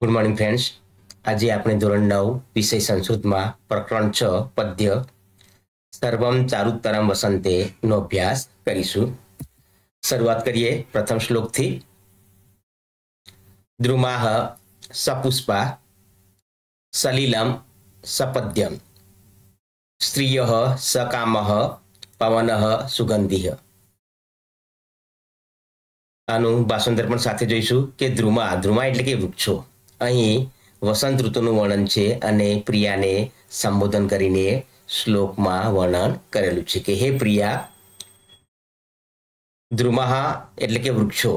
Good morning friends. आज આપણે ધોરણ 9 વિષય સંસ્કૃતમાં પ્રકરણ 6 પદ્ય સર્વમ ચારુતરમ વસંતે નો અભ્યાસ કરીશું। શરૂઆત કરીએ પ્રથમ શ્લોકથી। દ્રુમાહ સપુષ્પા સલિલમ સપદ્યમ સ્ત્રિયઃ સકામઃ પવનઃ સુગંધિઃ। આનું ભાષાંતર પણ સાથે જોઈશું કે ધ્રુમા ધ્રુમા એટલે કે વૃક્ષો। અહીં વસંત ઋતુનું વર્ણન છે અને પ્રિયાને સંબોધન કરીને શ્લોકમાં વર્ણન કરેલું છે કે હે પ્રિયા, ધ્રુમાહ એટલે કે વૃક્ષો,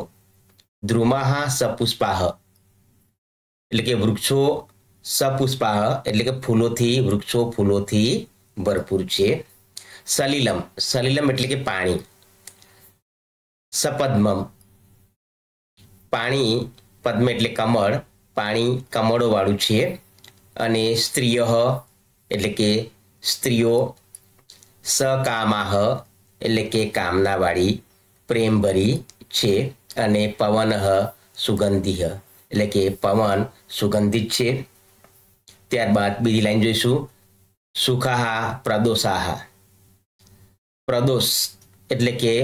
ધ્રુમાહ સપુષ્પાહ એટલે કે વૃક્ષો, સપુષ્પાહ એટલે કે ફૂલોથી, વૃક્ષો ફૂલોથી ભરપૂર છે। સલિલમ સલિલમ એટલે કે પાણી, સપદ્મમ પાણી, પદ્મ એટલે કમળ, પાણી કમળો વાળું છે। અને સ્ત્રીય એટલે કે સ્ત્રીઓ, સકામાહ એટલે કે કામનાવાળી, પ્રેમભરી છે। અને પવનઃ સુગંધિઃ એટલે કે પવન સુગંધિત છે। ત્યારબાદ બીજી લાઈન જોઈશું, સુખાહ પ્રદોષાહ। પ્રદોષ એટલે કે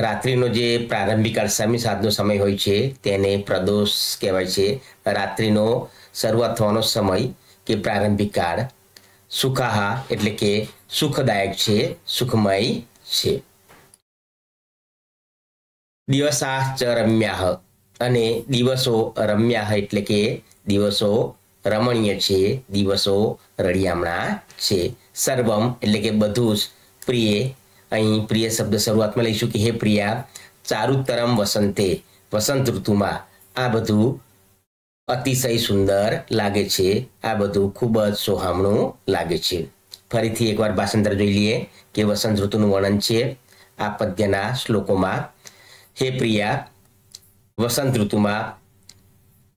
રાત્રિનો જે પ્રારંભિક અરસામી સાંજનો સમય હોય છે તેને પ્રદોષ કહેવાય છે। રાત્રિનો શરૂઆત થવાનો સમય કે પ્રારંભિક કાળ। સુખાહ એટલે કે સુખદાયક છે, સુખમય છે। દિવસાહ ચ રમ્યાહ અને દિવસો રમ્યાહ એટલે કે દિવસો રમણીય છે, દિવસો રળિયામણા છે। સર્વમ એટલે કે બધું જ, પ્રિય અહીં પ્રિય શબ્દ શરૂઆતમાં લઈશું કે હે પ્રિયા, ચારુતરમ વસંતે વસંત ઋતુમાં આ બધું અતિશય સુંદર લાગે છે, આ બધું ખૂબ જ સોહામણું લાગે છે। ફરીથી એકવાર ભાષાંતર જોઈ લઈએ કે વસંત ઋતુનું વર્ણન છે આ પદ્યના શ્લોકોમાં। હે પ્રિયા, વસંત ઋતુમાં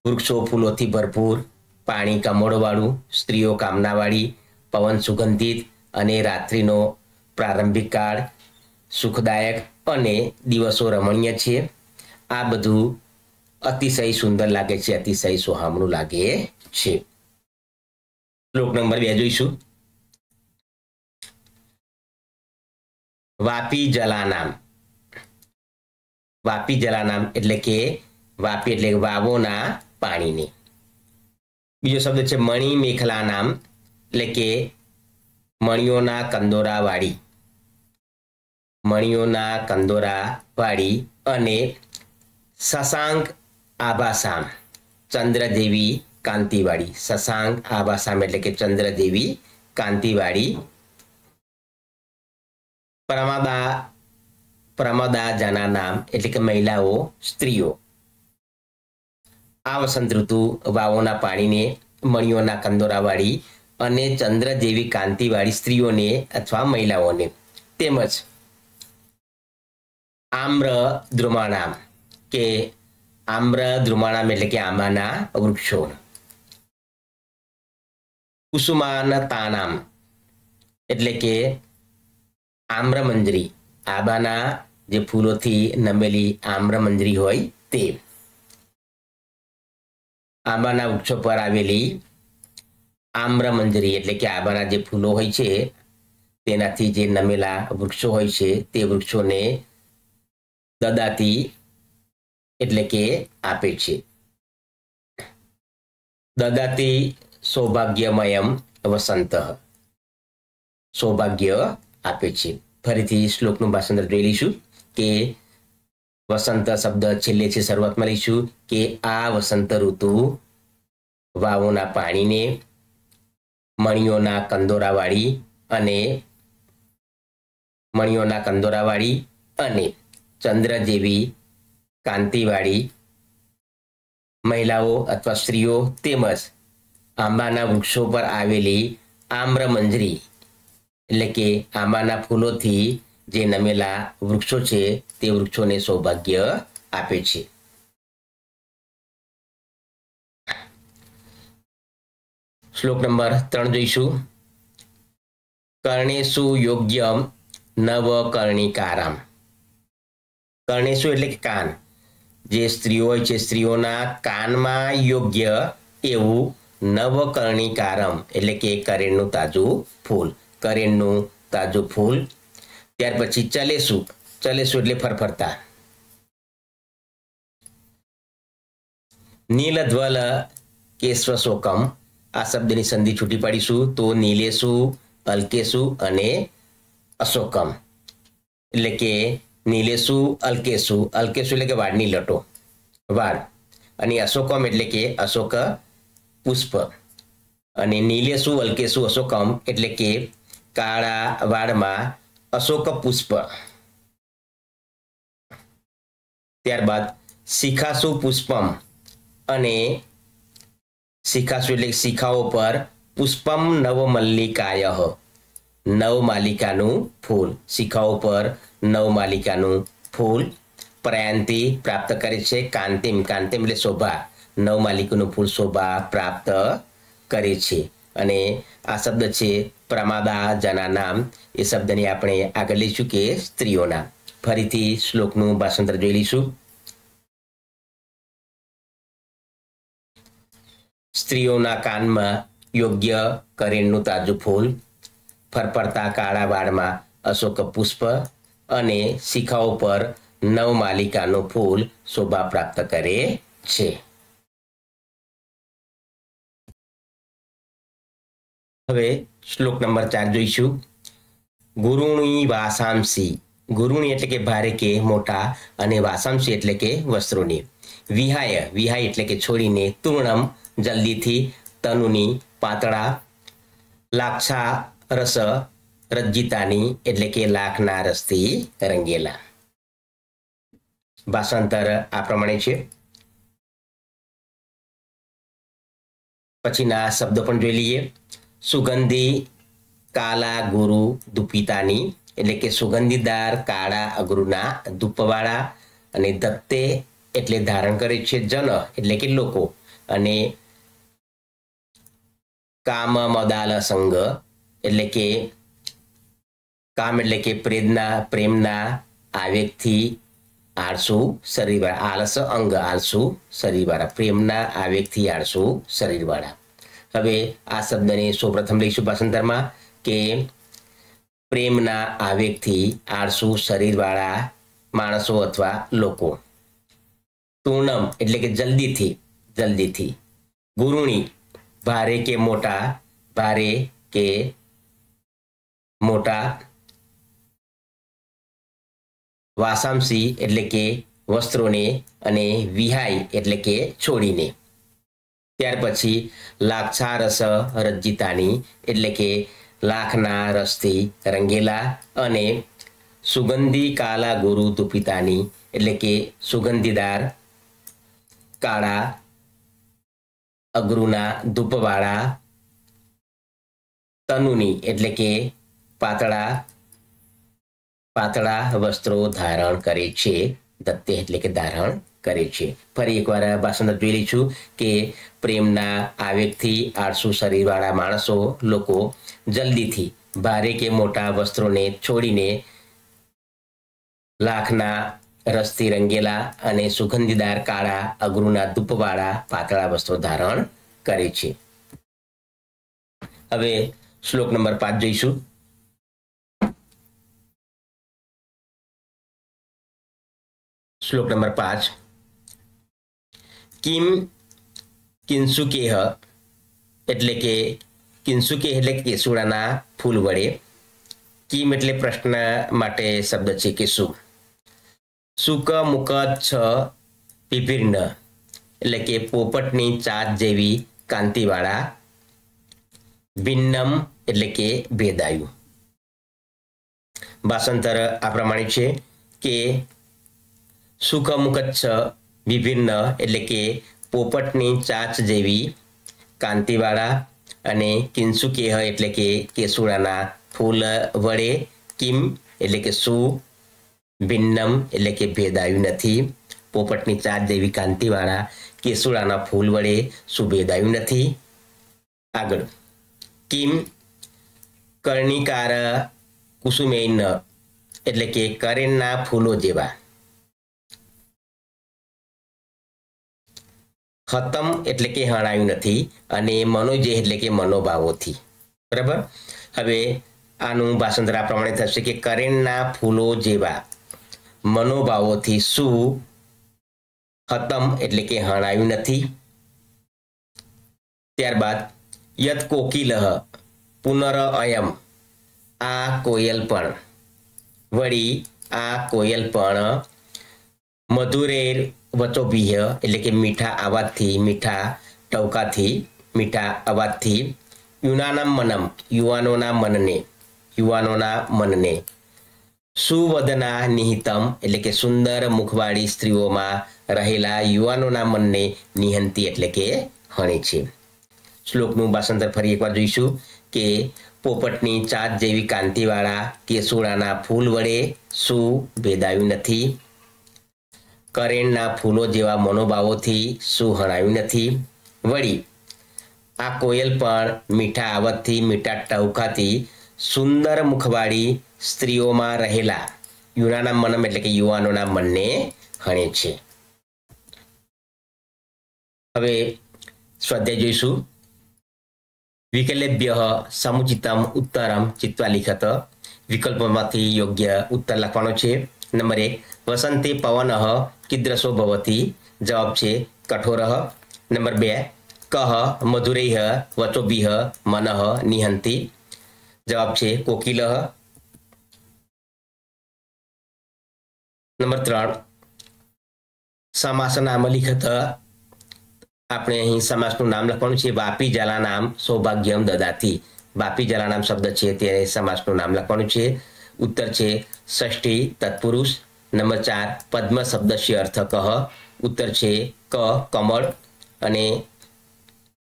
વૃક્ષો ફૂલોથી ભરપૂર, પાણી કમળોવાળું, સ્ત્રીઓ કામનાવાળી, પવન સુગંધિત અને રાત્રિનો પ્રારંભિક કાળ સુખદાયક અને દિવસો રમણીય છે। આ બધું અતિશય સુંદર લાગે છે, અતિશય સોહામણું લાગે છે। શ્લોક નંબર 2 જોઈશું। વાપી જલાનામ, વાપી જલાનામ એટલે કે વાપી એટલે વાવોના પાણીને। બીજો શબ્દ છે મણિ મેખલાનામ એટલે કે મણીઓના કંદોરાવાળી, મણીઓના કંદોરાવાળી। અને શશાંક આભાસામ ચંદ્ર જેવી કાંતિવાળી, શશાંક આભાસામ એટલે કે ચંદ્ર જેવી કાંતિવાળી। પ્રમદા પ્રમદા જનાનામ એટલે કે મહિલાઓ, સ્ત્રીઓ। આ વસંત ઋતુ વાવોના પાણીને, મણીઓના કંદોરાવાળી અને ચંદ્ર જેવી કાંતિવાળી સ્ત્રીઓને અથવા મહિલાઓને, તેમજ આમ્ર દ્રુમાણામ કે આમ્ર દ્રુમાણામ એટલે કે આંબાના વૃક્ષો। કુસુમાનતાનામ એટલે કે આમ્રમંજરી, આંબાના જે ફૂલોથી નમેલી આમ્રમંજરી હોય તે। આંબાના વૃક્ષો પર આવેલી આમ્રમંજરી એટલે કે આંબાના જે ફૂલો હોય છે તેનાથી જે નમેલા વૃક્ષો હોય છે તે વૃક્ષોને દદાતી એટલે કે આપે છે। દદાતી સૌભાગ્યમયમ વસંતઃ, સૌભાગ્ય આપે છે। ફરીથી શ્લોકનું ભાષાંતર જોઈ લઈશું કે વસંત શબ્દ છેલ્લે છે શરૂઆતમાં લઈશું કે આ વસંત ઋતુ વાવોના પાણીને, મણીઓના કંદોરાવાળી અને મણીઓના કંદોરાવાળી અને ચંદ્ર જેવી કાંતિવાળી મહિલાઓ અથવા સ્ત્રીઓ તેમજ આંબાના વૃક્ષો પર આવેલી આમ્રમંજરી એટલે કે આંબાના ફૂલોથી જે નમેલા વૃક્ષો છે તે વૃક્ષોને સૌભાગ્ય આપે છે। શ્લોક નંબર 3 જોઈશું। કર્ણેશુ યોગ્યમ નવ કર્ણિકારામ। કર્ણેશુ એટલે કે કાન, જે સ્ત્રીઓ હોય છે સ્ત્રીઓના કાનમાં યોગ્ય એવું નવકર્ણિકારમ એટલે કે કરેણનું તાજું ફૂલ, કરેણનું તાજું ફૂલ. ત્યાર પછી ચલેસુ, ચલેસુ એટલે ફરફરતા. નીલધ્વલ કેશ્વશોકમ, આ શબ્દની સંધિ છૂટી પાડીશું તો નીલેશુ, અલ્કેશુ અને અશોકમ. એટલે કે નીલેશુ, અલ્કેશુ, અલ્કેશુ એટલે કે વાળની લટો, વાળ, અને અશોકમ એટલે કે અશોક પુષ્પ, અને નીલેશુ, અલ્કેશુ, અશોકમ એટલે કે કાળા વાળમાં અશોક પુષ્પ. ત્યારબાદ શિખાસુ પુષ્પમ, અને શિખાસુ એટલે શિખાઓ પર પુષ્પમ નવમલ્લિકાય, નવમાલિકાનું ફૂલ, શિખાઓ પર નવમાલિકાનું ફૂલ. પ્રયાંતિ પ્રાપ્ત કરે છે, કાંતિમ, કાંતિમ એટલે શોભા, નવમાલિકાનું ફૂલ શોભા પ્રાપ્ત કરે છે. અને આ શબ્દ છે પ્રમાદા જનાનામ, એ શબ્દને આપણે આગળ લઈશું કે સ્ત્રીઓના. ફરીથી શ્લોકનું ભાષાંતર જોઈ લઈશું. સ્ત્રીઓના કાનમાં યોગ્ય કરેણનું તાજું ફૂલ, ફરફરતા કાળા વાળમાં અશોક પુષ્પ, અને શિખાઓ પર નવમાલિકાનું ફૂલ શોભા પ્રાપ્ત કરે છે. હવે શ્લોક નંબર 4 જોઈશું. ગુરુણી વાસાંસી, ગુરુણી એટલે કે ભારે કે મોટા, અને વાસાંસી એટલે કે વસ્ત્રોની. વિહાય, વિહાય એટલે કે છોડીને, તૂર્ણમ જલ્દીથી, તનુની પાતળા, લાક્ષા રસ રજ્જિતાની એટલે કે લાખના રસથી રંગેલા. ભાષાંતર આ પ્રમાણે છે. પછીના શબ્દો પણ જોઈ લઈએ. સુગંધી કાલા ગુરુ દુપિતાની એટલે કે સુગંધીદાર કાળા અગરુના ધૂપવાળા, અને દત્તે એટલે ધારણ કરે છે, જન એટલે કે લોકો, અને કામ મદાલ સંગ એટલે કે કામ એટલે કે પ્રેમના આવેગથી આળસુ શરીરવાળા, આળસ અંગ, આળસુ શરીરવાળા, પ્રેમના આવેગથી આળસુ શરીરવાળા. હવે આ શબ્દને સૌપ્રથમ લઈશું ભાષાંતરમાં કે પ્રેમના આવેગથી આળસુ શરીરવાળા માણસો અથવા લોકો. તૂર્ણમ એટલે કે જલ્દીથી, જલ્દીથી. ગુરુણી ભારે કે મોટા, ભારે કે મોટા. વાસાંસી એટલે કે વસ્ત્રોને, અને વિહાય એટલે કે છોડીને. ત્યાર પછી લાક્ષારસ રજ્જિતાની એટલે કે લાખના રસથી રંગેલા, અને સુગંધી કાલા ગુરુ દુપિતાની એટલે કે સુગંધીદાર કાળા અગરુના ધૂપવાળા, તનુની એટલે કે પાતળા પાતળા વસ્ત્રો ધારણ કરે છે, દત્તે એટલે કે ધારણ કરે છે. ફરી એકવાર ભાષાંતર જોઈ લઈશું કે પ્રેમના આવેગથી આળસુ શરીરવાળા માણસો, લોકો જલ્દીથી ભારે કે મોટા વસ્ત્રોને છોડીને લાખના રસથી રંગેલા અને સુગંધીદાર કાળા અગરુના ધૂપવાળા પાતળા વસ્ત્રો ધારણ કરે છે. હવે શ્લોક નંબર 5 જોઈશું. શ્લોક નંબર 5. કિમ કિંસુકેહ એટલે કે કિંસુકેહ એટલે કેસુડાના ફૂલ વડે. કિમ એટલે પ્રશ્ન માટે શબ્દ છે કે શું. સુક મુક છ વિભિન્ન એટલે કે પોપટની ચાંચ જેવી કાંતિવાળા. ભિન્નમ એટલે કે ભેદાયું. ભાષાંતર આ પ્રમાણે છે કે સુખમુખ છ વિભિન્ન એટલે કે પોપટની ચાંચ જેવી કાંતિવાળા, અને કિંસુકેહ એટલે કે કેસુડાના ફૂલ વડે. કિમ એટલે કે શું, ભિન્નમ એટલે કે ભેદાયું નથી, પોપટની ચાંચ જેવી કાંતિવાળા કેસુડાના ફૂલ વડે શું ભેદાયું નથી. આગળ કિમ કર્ણિકાર કુસુમૈન એટલે કે કરેણના ફૂલો જેવા. હતમ એટલે કે હણાયું નથી અને મનોજે એટલે કે મનોભાવોથી. બરાબર. હવે આનું ભાષાંતર આ પ્રમાણે થશે કે કરેણના ફૂલો જેવા મનોભાવોથી શું હતમ એટલે કે હણાયું નથી. ત્યારબાદ યત કોકિલઃ પુનર અયમ આ કોયલ પણ વળી આ કોયલ પણ મધુરેર વચોભીહ એટલે કે મીઠા અવાજથી મીઠા ટવકાથી મીઠા અવાજથી યુવાનોના મનને સુવદના નિહિતમ એટલે કે સુંદર મુખવાળી સ્ત્રીઓમાં રહેલા યુવાનોના મનને નિહંતી એટલે કે હણે છે. શ્લોકનું ભાષાંતર ફરી એકવાર જોઈશું કે પોપટની ચાંદ જેવી કાંતિવાળા કેસુડાના ફૂલ વડે શું ભેદાયું નથી. કરેણના ફૂલો જેવા મનોભાવોથી શું હણાયું નથી. વળી આ કોયલ પણ મીઠા અવાજથી મીઠા ટવકાથી સુંદર મુખવાળી સ્ત્રીઓમાં રહેલા એટલે કે યુવાનોના મનને હણે છે. હવે સ્વાધ્યાય જોઈશું. વિકલ્પેભ્યઃ સમુચિતમ ઉત્તરમ ચિત્વા લિખત. વિકલ્પોમાંથી યોગ્ય ઉત્તર લખવાનો છે. નંબર 1 વસંતે પવનઃ કીદૃશો ભવતિ. જવાબ છે કઠોરઃ. નંબર 2 કઃ મધુરૈઃ વચોભિઃ મનઃ નિહંતિ. જવાબ છે કોકિલઃ. નંબર 3 સમાસનામ લિખત. આપણે અહીં સમાસનું નામ લખવાનું છે. વાપી જલાનામ સૌભાગ્યમ દદાતિ. વાપી જલાનામ શબ્દ છે તે સમાસનું નામ લખવાનું છે. ઉત્તર છે ષષ્ઠી તત્પુરુષ. નંબર 4 પદ્મ શબ્દસ્ય અર્થ કઃ. ઉત્તર છે ક કમળ. અને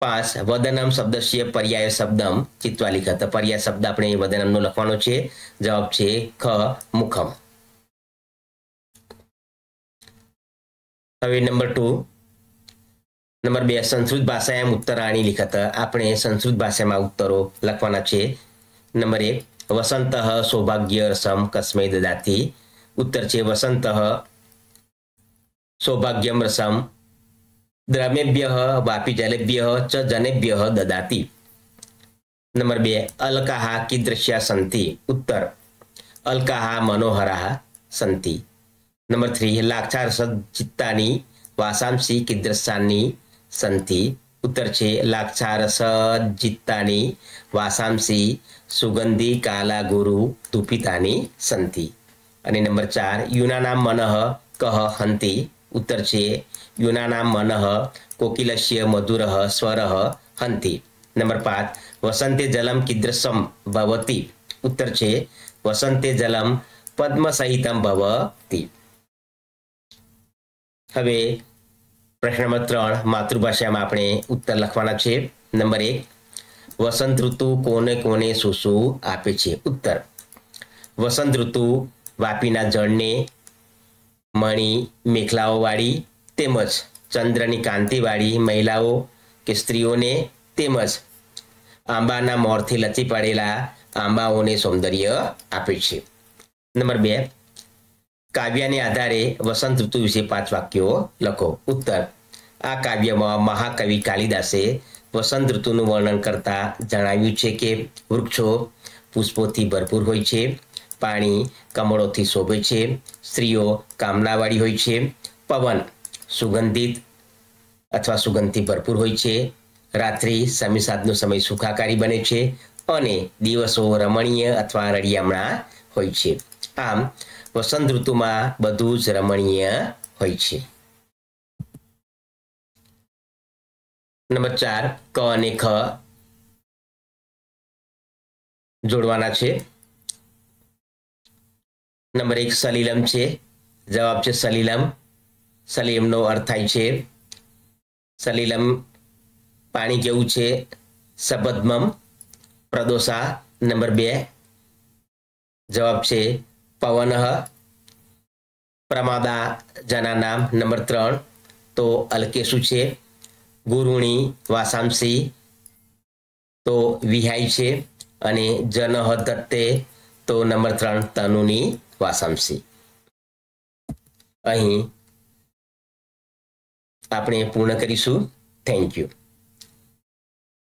5 વદનમ શબ્દસ્ય પર્યાય શબ્દમ ચિત્વા લિખત. પર્યાય શબ્દ આપણે વદનમનો લખવાનો છે. જવાબ છે ખ મુખમ. હવે નંબર 2 સંસ્કૃત ભાષાયામ ઉત્તરાણી લિખત. આપણે સંસ્કૃત ભાષામાં ઉત્તરો લખવાના છે. નંબર 1 વસંત સૌભાગ્ય રસમ કસ્મૈ દદાતિ. ઉત્તર છે વસંત સૌભાગ્યમ રસમ દ્રમેભ્યઃ વાપી જલેભ્યઃ ચ જનેભ્યઃ દદાતિ. નંબર 2 અલ્કાઃ કીદૃશ્યા સંતિ. ઉત્તર અલ્કાઃ મનોહરાઃ સંતિ. નંબર 3 લાક્ષારસજિત્તાની વાસાંસી કીદૃશાની સંતિ. ઉત્તર છે લાક્ષારસજિત્તાની વાસાંસી સુગંધી કાલા ગુરુ ધૂપિતાની સંતિ. અને નંબર 4 યુનાનામ મનઃ કઃ હંતિ. ઉત્તર છે યુનાનામ મનઃ કોકિલસ્ય મધુરઃ સ્વરઃ હંતિ. નંબર 5 વસંતે જલમ કીદૃશમ ભવતિ. ઉત્તર છે વસંતે જલમ પદ્મ સહિતમ ભવતિ. હવે પ્રશ્ન નંબર 3 માતૃભાષામાં આપણે ઉત્તર લખવાના છે. નંબર 1 વસંત ઋતુ કોને કોને શું શું આપે છે. ઉત્તર વસંત ઋતુ વાપીના જળને મણી મેખલાઓવાળી તેમજ ચંદ્રની કાંતિવાળી મહિલાઓ કે સ્ત્રીઓને તેમજ આંબાના મોરથી લચી પડેલા આંબાઓને સૌંદર્ય આપે છે. નંબર 2 કાવ્યને આધારે વસંત ઋતુ વિશે 5 વાક્યો લખો. ઉત્તર આ કાવ્યમાં મહાકવિ કાલિદાસે વસંત ઋતુનું વર્ણન કરતા જણાવ્યું છે કે વૃક્ષો પુષ્પોથી ભરપૂર હોય છે. પાણી કમળોથી શોભે છે. સ્ત્રીઓ કામનાવાળી હોય છે. પવન સુગંધિત અથવા સુગંધથી ભરપૂર હોય છે. રાત્રિ સમીસાદનો સમય સુખાકારી બને છે અને દિવસો રમણીય અથવા રળિયામણા હોય છે. આમ વસંત ઋતુમાં બધું જ રમણીય હોય છે. નંબર 4 ક અને ખ જોડવાના છે. નંબર 1 સલીલમ છે. જવાબ છે સલીલમ. સલીલમનો અર્થ થાય છે સલીલમ પાણી કેવું છે. સબદ્મમ પ્રદોષા. નંબર 2 જવાબ છે પવનઃ પ્રમાદા જનાનામ. નંબર 3 તો અલ્કેશુ છે. ગુરુણી વાસાંસી તો વિહાય છે. અને જનઃ દત્તે તો નંબર 3 તનુની વાસાંસી. અહીં આપણે પૂર્ણ કરીશું. Thank you.